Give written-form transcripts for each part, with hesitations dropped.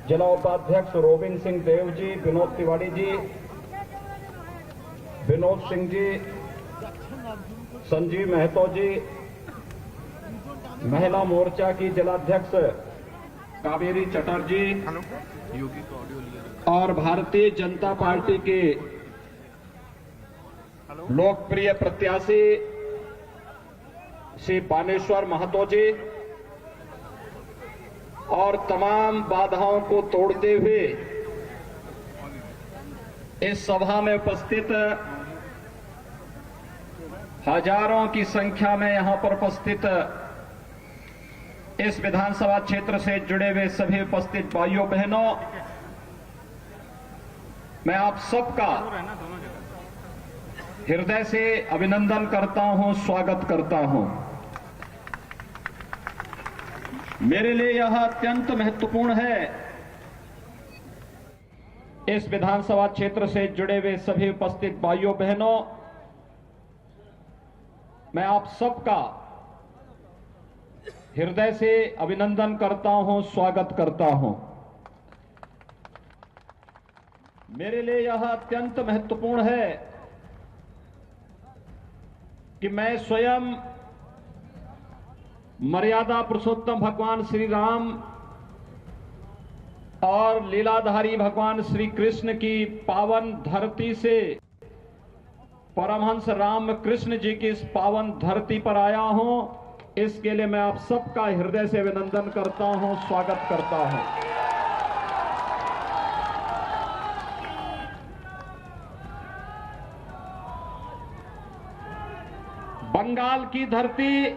जिला उपाध्यक्ष रोबिन सिंह देव जी, विनोद तिवारी जी, विनोद सिंह जी, संजीव महतो जी, महिला मोर्चा की जिलाध्यक्ष कावेरी चटर्जी और भारतीय जनता पार्टी के लोकप्रिय प्रत्याशी श्री बानेश्वर महतो जी और तमाम बाधाओं को तोड़ते हुए इस सभा में उपस्थित हजारों की संख्या में यहां पर उपस्थित इस विधानसभा क्षेत्र से जुड़े हुए सभी उपस्थित भाइयों बहनों, मैं आप सबका हृदय से अभिनंदन करता हूं, स्वागत करता हूं। मेरे लिए यह अत्यंत महत्वपूर्ण है, इस विधानसभा क्षेत्र से जुड़े हुए सभी उपस्थित भाइयों बहनों, मैं आप सबका हृदय से अभिनंदन करता हूं, स्वागत करता हूं। मेरे लिए यह अत्यंत महत्वपूर्ण है कि मैं स्वयं मर्यादा पुरुषोत्तम भगवान श्री राम और लीलाधारी भगवान श्री कृष्ण की पावन धरती से परमहंस राम कृष्ण जी की इस पावन धरती पर आया हूं। इसके लिए मैं आप सबका हृदय से अभिनंदन करता हूं, स्वागत करता हूं। बंगाल की धरती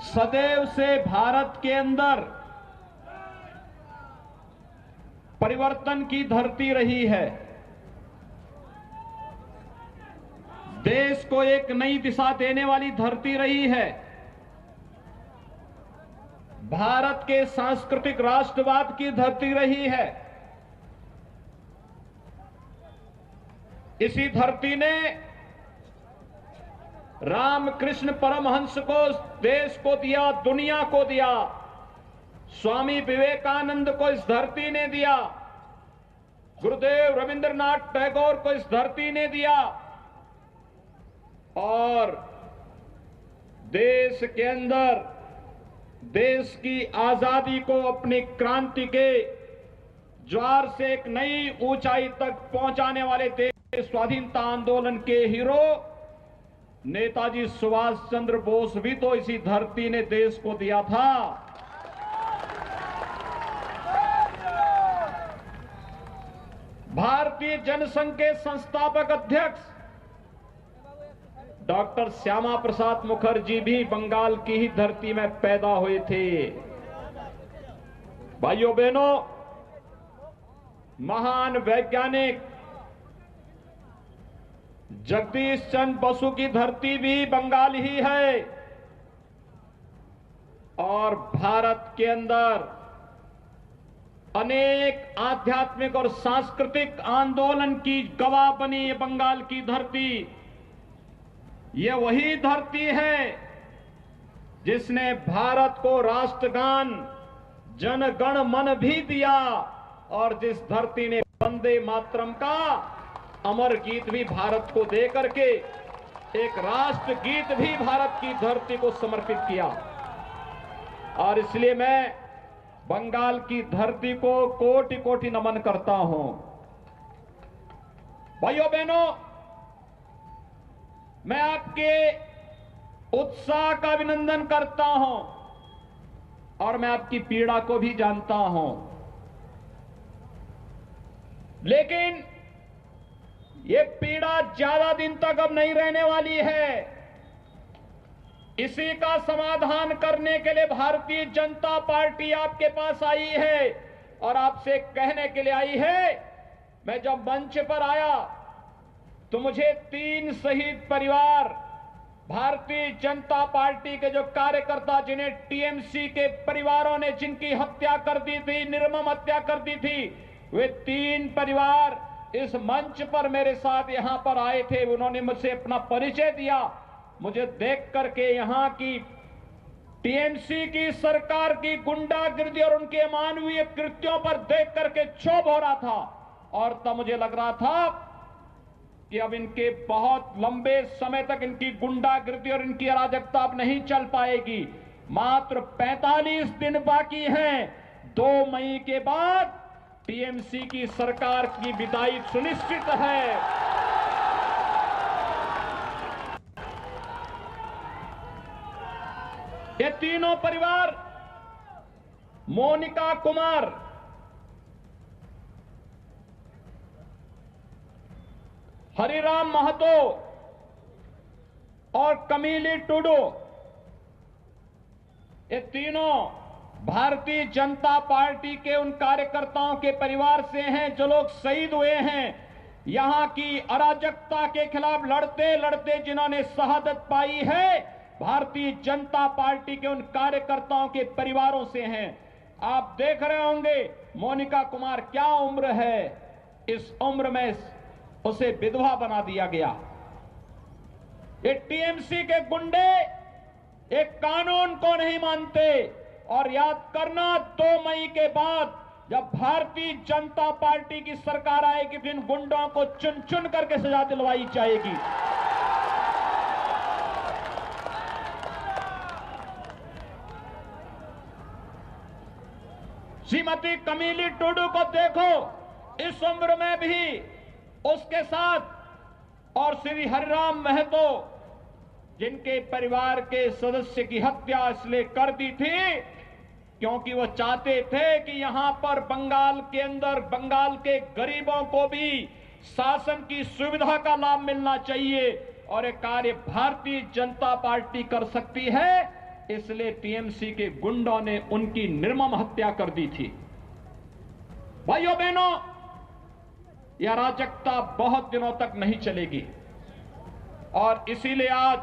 सदैव से भारत के अंदर परिवर्तन की धरती रही है। देश को एक नई दिशा देने वाली धरती रही है। भारत के सांस्कृतिक राष्ट्रवाद की धरती रही है। इसी धरती ने रामकृष्ण परमहंस को देश को दिया, दुनिया को दिया। स्वामी विवेकानंद को इस धरती ने दिया। गुरुदेव रविंद्रनाथ टैगोर को इस धरती ने दिया। और देश के अंदर देश की आजादी को अपनी क्रांति के ज्वार से एक नई ऊंचाई तक पहुंचाने वाले देश स्वाधीनता आंदोलन के हीरो नेताजी सुभाष चंद्र बोस भी तो इसी धरती ने देश को दिया था। भारतीय जनसंघ के संस्थापक अध्यक्ष डॉक्टर श्यामा प्रसाद मुखर्जी भी बंगाल की ही धरती में पैदा हुए थे। भाइयों बहनों, महान वैज्ञानिक जगदीश चंद्र बसु की धरती भी बंगाल ही है। और भारत के अंदर अनेक आध्यात्मिक और सांस्कृतिक आंदोलन की गवाह बनी ये बंगाल की धरती। ये वही धरती है जिसने भारत को राष्ट्रगान जन गण मन भी दिया और जिस धरती ने वंदे मातरम का अमर गीत भी भारत को दे करके एक राष्ट्र गीत भी भारत की धरती को समर्पित किया। और इसलिए मैं बंगाल की धरती को कोटि कोटि नमन करता हूं। भाइयों बहनों, मैं आपके उत्साह का अभिनंदन करता हूं और मैं आपकी पीड़ा को भी जानता हूं। लेकिन ये पीड़ा ज्यादा दिन तक अब नहीं रहने वाली है। इसी का समाधान करने के लिए भारतीय जनता पार्टी आपके पास आई है और आपसे कहने के लिए आई है। मैं जब मंच पर आया तो मुझे 3 शहीद परिवार, भारतीय जनता पार्टी के जो कार्यकर्ता जिन्हें टीएमसी के परिवारों ने जिनकी हत्या कर दी थी, निर्मम हत्या कर दी थी, वे 3 परिवार इस मंच पर मेरे साथ यहां पर आए थे। उन्होंने मुझसे अपना परिचय दिया। मुझे देख करके यहां की टीएमसी की सरकार की गुंडागिर्दी और उनके अमानवीय कृत्यों पर देख करके क्षोभ हो रहा था। और तब मुझे लग रहा था कि अब इनके बहुत लंबे समय तक इनकी गुंडागिर्दी और इनकी अराजकता अब नहीं चल पाएगी। मात्र 45 दिन बाकी हैं। 2 मई के बाद टीएमसी की सरकार की विदाई सुनिश्चित है। ये तीनों परिवार, मोनिका कुमार, हरिराम महतो और कमीली टुडू, ये तीनों भारतीय जनता पार्टी के उन कार्यकर्ताओं के परिवार से हैं जो लोग शहीद हुए हैं। यहां की अराजकता के खिलाफ लड़ते लड़ते जिन्होंने शहादत पाई है, भारतीय जनता पार्टी के उन कार्यकर्ताओं के परिवारों से हैं। आप देख रहे होंगे मोनिका कुमार क्या उम्र है, इस उम्र में उसे विधवा बना दिया गया। ये टीएमसी के गुंडे एक कानून को नहीं मानते। और याद करना, 2 मई के बाद जब भारतीय जनता पार्टी की सरकार आएगी, जिन गुंडों को चुन चुन करके सजा दिलवाई जाएगी। श्रीमती कमीली टुडू को देखो, इस उम्र में भी उसके साथ, और श्री हरिराम महतो, जिनके परिवार के सदस्य की हत्या इसलिए कर दी थी क्योंकि वो चाहते थे कि यहां पर बंगाल के अंदर बंगाल के गरीबों को भी शासन की सुविधा का लाभ मिलना चाहिए, और ये कार्य भारतीय जनता पार्टी कर सकती है। इसलिए टीएमसी के गुंडों ने उनकी निर्मम हत्या कर दी थी। भाइयों बहनों, यह अराजकता बहुत दिनों तक नहीं चलेगी, और इसीलिए आज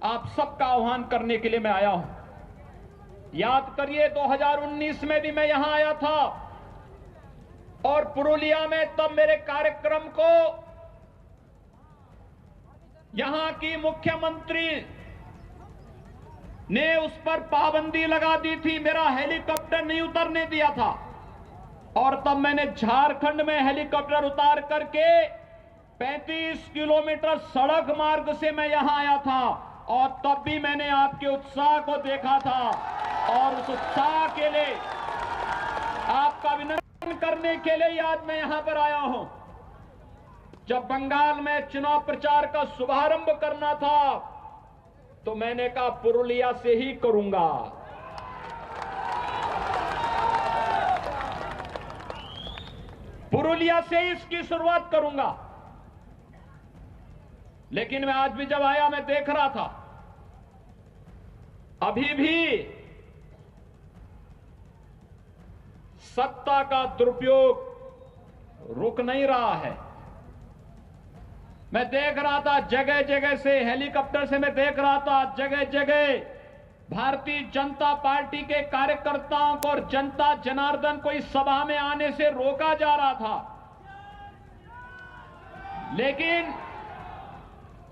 आप सबका आह्वान करने के लिए मैं आया हूं। याद करिए, 2019 में भी मैं यहां आया था, और पुरुलिया में तब मेरे कार्यक्रम को यहां की मुख्यमंत्री ने उस पर पाबंदी लगा दी थी, मेरा हेलीकॉप्टर नहीं उतरने दिया था। और तब मैंने झारखंड में हेलीकॉप्टर उतार करके 35 किलोमीटर सड़क मार्ग से मैं यहां आया था, और तब भी मैंने आपके उत्साह को देखा था, और उस उत्साह के लिए आपका अभिनंदन करने के लिए आज मैं यहां पर आया हूं। जब बंगाल में चुनाव प्रचार का शुभारंभ करना था, तो मैंने कहा पुरुलिया से ही करूंगा। पुरुलिया से इसकी शुरुआत करूंगा। लेकिन मैं आज भी जब आया, मैं देख रहा था अभी भी सत्ता का दुरुपयोग रुक नहीं रहा है। मैं देख रहा था जगह जगह से, हेलीकॉप्टर से मैं देख रहा था जगह जगह भारतीय जनता पार्टी के कार्यकर्ताओं को और जनता जनार्दन को इस सभा में आने से रोका जा रहा था। लेकिन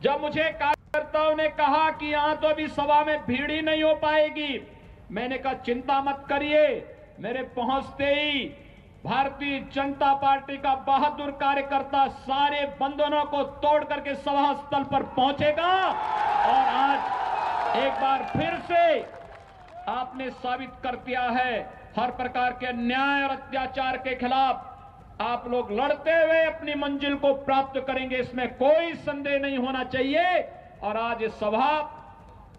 जब मुझे कार्यकर्ताओं ने कहा कि यहां तो अभी सभा में भीड़ ही नहीं हो पाएगी, मैंने कहा चिंता मत करिए, मेरे पहुंचते ही भारतीय जनता पार्टी का बहादुर कार्यकर्ता सारे बंधनों को तोड़ करके सभा स्थल पर पहुंचेगा। और आज एक बार फिर से आपने साबित कर दिया है, हर प्रकार के अन्याय और अत्याचार के खिलाफ आप लोग लड़ते हुए अपनी मंजिल को प्राप्त करेंगे, इसमें कोई संदेह नहीं होना चाहिए। और आज ये सभा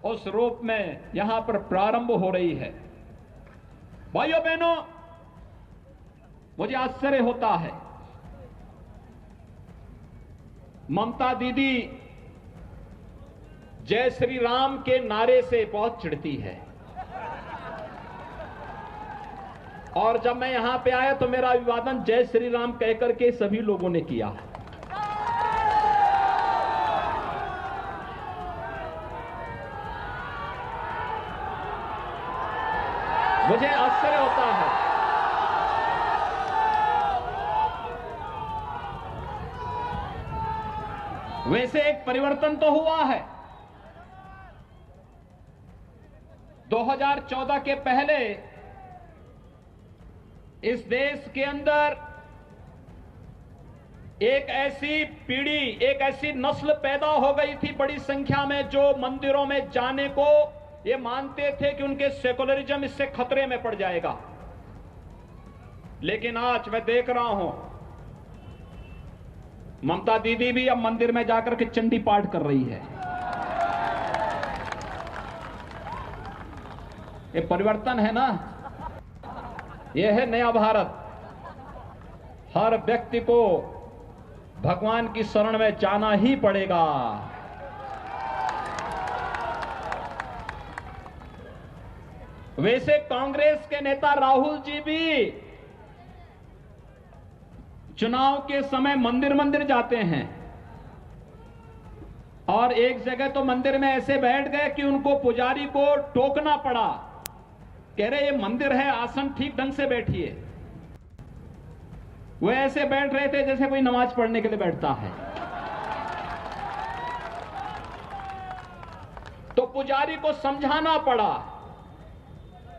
उस रूप में यहां पर प्रारंभ हो रही है। भाइयों बहनों, मुझे आश्चर्य होता है, ममता दीदी जय श्री राम के नारे से बहुत चिढ़ती है, और जब मैं यहां पे आया तो मेरा अभिवादन जय श्री राम कहकर के सभी लोगों ने किया। मुझे आश्चर्य होता है। वैसे एक परिवर्तन तो हुआ है। 2014 के पहले इस देश के अंदर एक ऐसी पीढ़ी, एक ऐसी नस्ल पैदा हो गई थी बड़ी संख्या में, जो मंदिरों में जाने को ये मानते थे कि उनके सेकुलरिज्म इससे खतरे में पड़ जाएगा। लेकिन आज मैं देख रहा हूं, ममता दीदी भी अब मंदिर में जाकर के चंडी पाठ कर रही है। ये परिवर्तन है ना, ये है नया भारत। हर व्यक्ति को भगवान की शरण में जाना ही पड़ेगा। वैसे कांग्रेस के नेता राहुल जी भी चुनाव के समय मंदिर मंदिर जाते हैं, और एक जगह तो मंदिर में ऐसे बैठ गए कि उनको पुजारी को टोकना पड़ा, कह रहे ये मंदिर है, आसन ठीक ढंग से बैठिए। वो ऐसे बैठ रहे थे जैसे कोई नमाज पढ़ने के लिए बैठता है। तो पुजारी को समझाना पड़ा,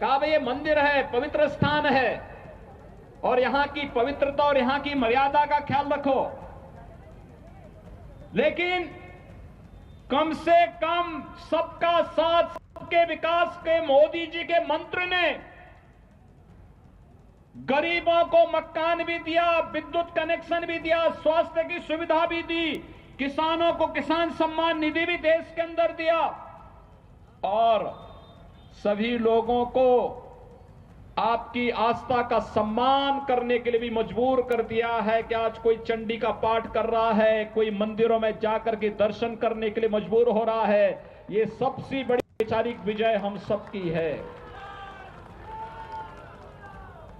कहा भाई ये मंदिर है, पवित्र स्थान है, और यहां की पवित्रता और यहां की मर्यादा का ख्याल रखो। लेकिन कम से कम सबका साथ सबके विकास के मोदी जी के मंत्र ने गरीबों को मकान भी दिया, विद्युत कनेक्शन भी दिया, स्वास्थ्य की सुविधा भी दी, किसानों को किसान सम्मान निधि भी देश के अंदर दिया, और सभी लोगों को आपकी आस्था का सम्मान करने के लिए भी मजबूर कर दिया है कि आज कोई चंडी का पाठ कर रहा है, कोई मंदिरों में जाकर के दर्शन करने के लिए मजबूर हो रहा है। ये सबसे बड़ी वैचारिक विजय हम सबकी है।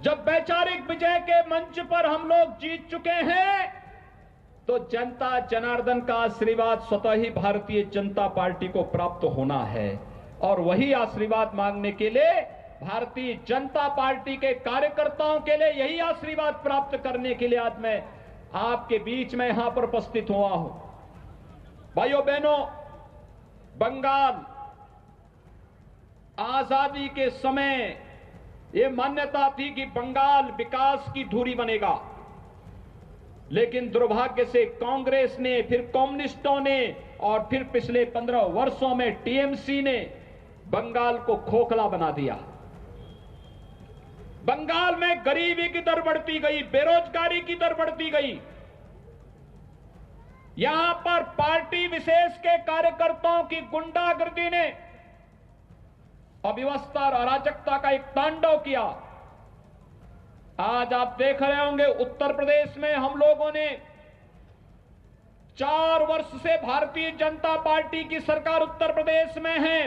जब वैचारिक विजय के मंच पर हम लोग जीत चुके हैं, तो जनता जनार्दन का आशीर्वाद स्वतः ही भारतीय जनता पार्टी को प्राप्त होना है, और वही आशीर्वाद मांगने के लिए भारतीय जनता पार्टी के कार्यकर्ताओं के लिए यही आशीर्वाद प्राप्त करने के लिए आज मैं आपके बीच में यहां पर उपस्थित हुआ हूं। भाइयों बहनों, बंगाल आजादी के समय ये मान्यता थी कि बंगाल विकास की धुरी बनेगा, लेकिन दुर्भाग्य से कांग्रेस ने, फिर कम्युनिस्टों ने, और फिर पिछले 15 वर्षों में टीएमसी ने बंगाल को खोखला बना दिया। बंगाल में गरीबी की दर बढ़ती गई, बेरोजगारी की दर बढ़ती गई। यहां पर पार्टी विशेष के कार्यकर्ताओं की गुंडागर्दी ने अव्यवस्था और अराजकता का एक तांडव किया। आज आप देख रहे होंगे उत्तर प्रदेश में हम लोगों ने 4 वर्ष से भारतीय जनता पार्टी की सरकार उत्तर प्रदेश में है,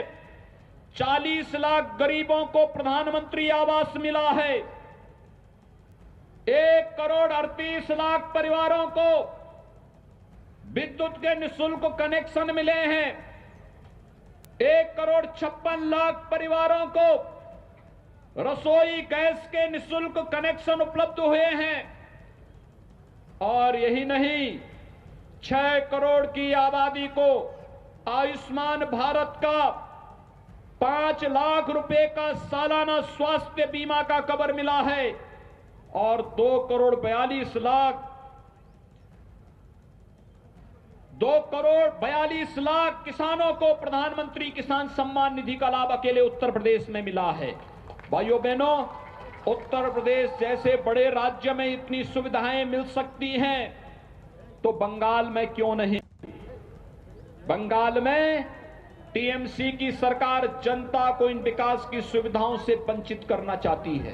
40 लाख गरीबों को प्रधानमंत्री आवास मिला है, 1 करोड़ 38 लाख परिवारों को विद्युत के निःशुल्क कनेक्शन मिले हैं, 1 करोड़ 56 लाख परिवारों को रसोई गैस के निःशुल्क कनेक्शन उपलब्ध हुए हैं। और यही नहीं, 6 करोड़ की आबादी को आयुष्मान भारत का 5 लाख रुपए का सालाना स्वास्थ्य बीमा का कवर मिला है, और 2 करोड़ 42 लाख किसानों को प्रधानमंत्री किसान सम्मान निधि का लाभ अकेले उत्तर प्रदेश में मिला है। भाइयों बहनों, उत्तर प्रदेश जैसे बड़े राज्य में इतनी सुविधाएं मिल सकती हैं, तो बंगाल में क्यों नहीं? बंगाल में टीएमसी की सरकार जनता को इन विकास की सुविधाओं से वंचित करना चाहती है,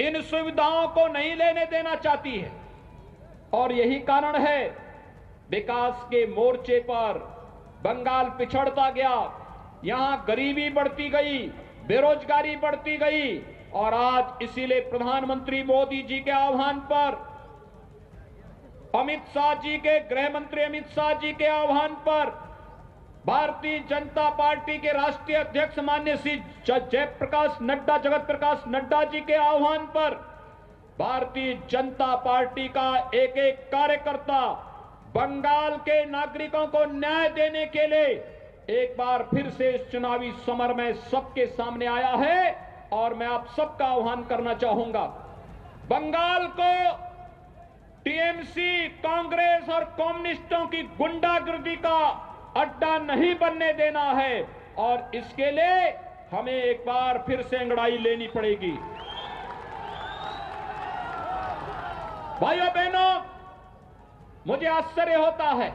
इन सुविधाओं को नहीं लेने देना चाहती है, और यही कारण है विकास के मोर्चे पर बंगाल पिछड़ता गया। यहां गरीबी बढ़ती गई, बेरोजगारी बढ़ती गई, और आज इसीलिए प्रधानमंत्री मोदी जी के आह्वान पर, अमित शाह जी के, गृह मंत्री अमित शाह जी के आह्वान पर, भारतीय जनता पार्टी के राष्ट्रीय अध्यक्ष माननीय श्री जगत प्रकाश नड्डा जी के आह्वान पर भारतीय जनता पार्टी का एक एक कार्यकर्ता बंगाल के नागरिकों को न्याय देने के लिए एक बार फिर से इस चुनावी समर में सबके सामने आया है और मैं आप सबका आह्वान करना चाहूंगा, बंगाल को टीएमसी, कांग्रेस और कम्युनिस्टों की गुंडागर्दी का अड्डा नहीं बनने देना है और इसके लिए हमें एक बार फिर से अंगड़ाई लेनी पड़ेगी। भाइयों बहनों, मुझे आश्चर्य होता है,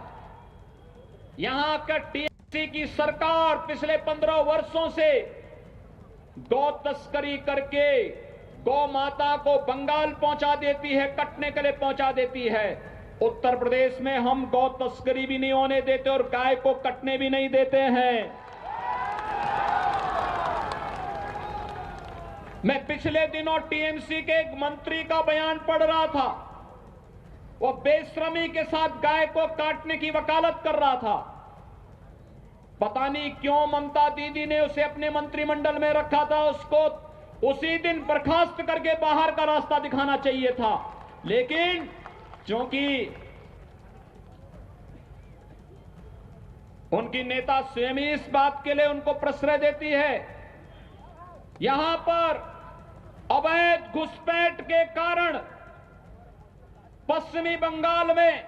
यहां का टीएमसी की सरकार पिछले 15 वर्षों से गौ तस्करी करके गौ माता को बंगाल पहुंचा देती है, कटने के लिए पहुंचा देती है। उत्तर प्रदेश में हम गौ तस्करी भी नहीं होने देते और गाय को कटने भी नहीं देते हैं। मैं पिछले दिनों टीएमसी के एक मंत्री का बयान पढ़ रहा था, वो बेशर्मी के साथ गाय को काटने की वकालत कर रहा था। पता नहीं क्यों ममता दीदी ने उसे अपने मंत्रिमंडल में रखा था, उसको उसी दिन बर्खास्त करके बाहर का रास्ता दिखाना चाहिए था, लेकिन क्योंकि उनकी नेता स्वयं ही इस बात के लिए उनको प्रश्रय देती है। यहां पर अवैध घुसपैठ के कारण पश्चिमी बंगाल में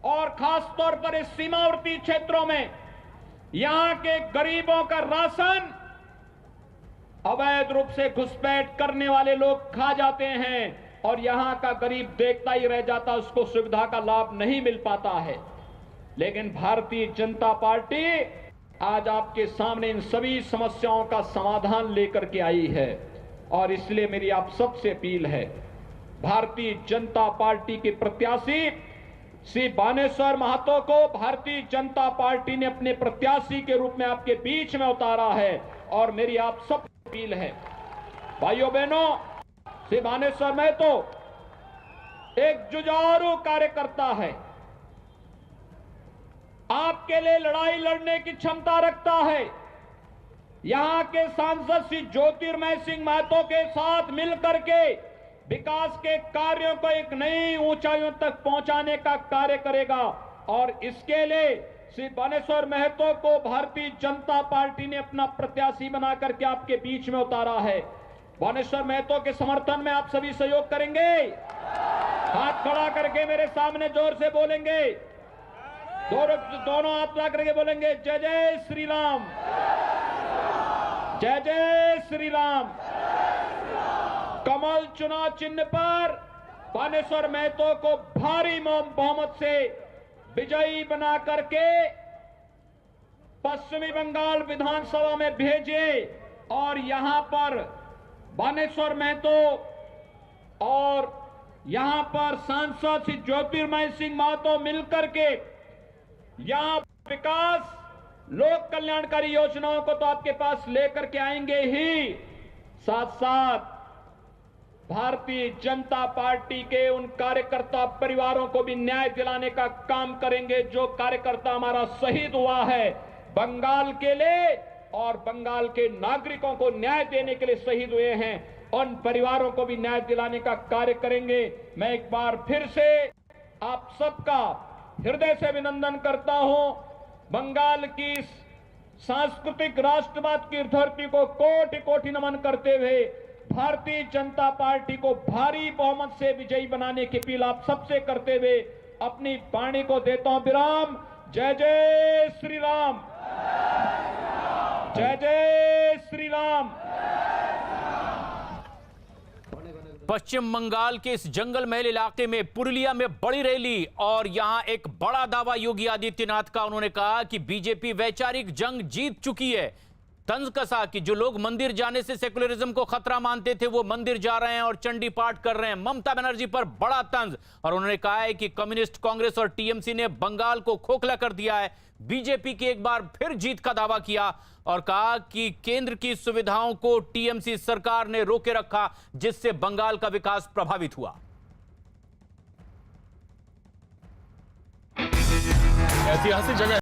और खासतौर पर इस सीमावर्ती क्षेत्रों में यहां के गरीबों का राशन अवैध रूप से घुसपैठ करने वाले लोग खा जाते हैं और यहां का गरीब देखता ही रह जाता, उसको सुविधा का लाभ नहीं मिल पाता है। लेकिन भारतीय जनता पार्टी आज आपके सामने इन सभी समस्याओं का समाधान लेकर के आई है और इसलिए मेरी आप सबसे अपील है, भारतीय जनता पार्टी के प्रत्याशी श्री बानेश्वर महतो को भारतीय जनता पार्टी ने अपने प्रत्याशी के रूप में आपके बीच में उतारा है और मेरी आप सब अपील है, भाइयों बहनों, श्री बानेश्वर महतो एक जुझारू कार्यकर्ता है, आपके लिए लड़ाई लड़ने की क्षमता रखता है। यहां के सांसद श्री ज्योतिर्मय सिंह महतो के साथ मिलकर के विकास के कार्यों को एक नई ऊंचाइयों तक पहुंचाने का कार्य करेगा और इसके लिए श्री बानेश्वर महतो को भारतीय जनता पार्टी ने अपना प्रत्याशी बना करके आपके बीच में उतारा है। बानेश्वर महतो के समर्थन में आप सभी सहयोग करेंगे? हाथ खड़ा करके मेरे सामने जोर से बोलेंगे, दोनों हाथ ला करके बोलेंगे, जय जय श्री राम, जय जय श्री राम। कमल चुनाव चिन्ह पर बानेश्वर महतो को भारी बहुमत से विजयी बना करके पश्चिमी बंगाल विधानसभा में भेजे और यहां पर बानेश्वर महतो और यहां पर सांसद श्री ज्योतिर्मय सिंह महतो मिलकर के यहां विकास, लोक कल्याणकारी योजनाओं को तो आपके पास लेकर के आएंगे ही, साथ साथ भारतीय जनता पार्टी के उन कार्यकर्ता परिवारों को भी न्याय दिलाने का काम करेंगे जो कार्यकर्ता हमारा शहीद हुआ है बंगाल के लिए और बंगाल के नागरिकों को न्याय देने के लिए शहीद हुए हैं, उन परिवारों को भी न्याय दिलाने का कार्य करेंगे। मैं एक बार फिर से आप सबका हृदय से अभिनंदन करता हूं। बंगाल की सांस्कृतिक राष्ट्रवाद की धरती को कोटि कोटि नमन करते हुए भारतीय जनता पार्टी को भारी बहुमत से विजयी बनाने की अपील आप सबसे करते हुए अपनी वाणी को देता हूं विराम। जय जय श्री राम, जय जय श्री राम। पश्चिम बंगाल के इस जंगल महल इलाके में पुरुलिया में बड़ी रैली और यहां एक बड़ा दावा योगी आदित्यनाथ का। उन्होंने कहा कि बीजेपी वैचारिक जंग जीत चुकी है। तंज कसा कि जो लोग मंदिर जाने से सेकुलरिज्म को खतरा मानते थे वो मंदिर जा रहे हैं और चंडी पाठ कर रहे हैं। ममता बनर्जी पर बड़ा तंज और उन्होंने कहा है कि कम्युनिस्ट, कांग्रेस और टीएमसी ने बंगाल को खोखला कर दिया है। बीजेपी की एक बार फिर जीत का दावा किया और कहा कि केंद्र की सुविधाओं को टीएमसी सरकार ने रोके रखा जिससे बंगाल का विकास प्रभावित हुआ। ऐतिहासिक जगह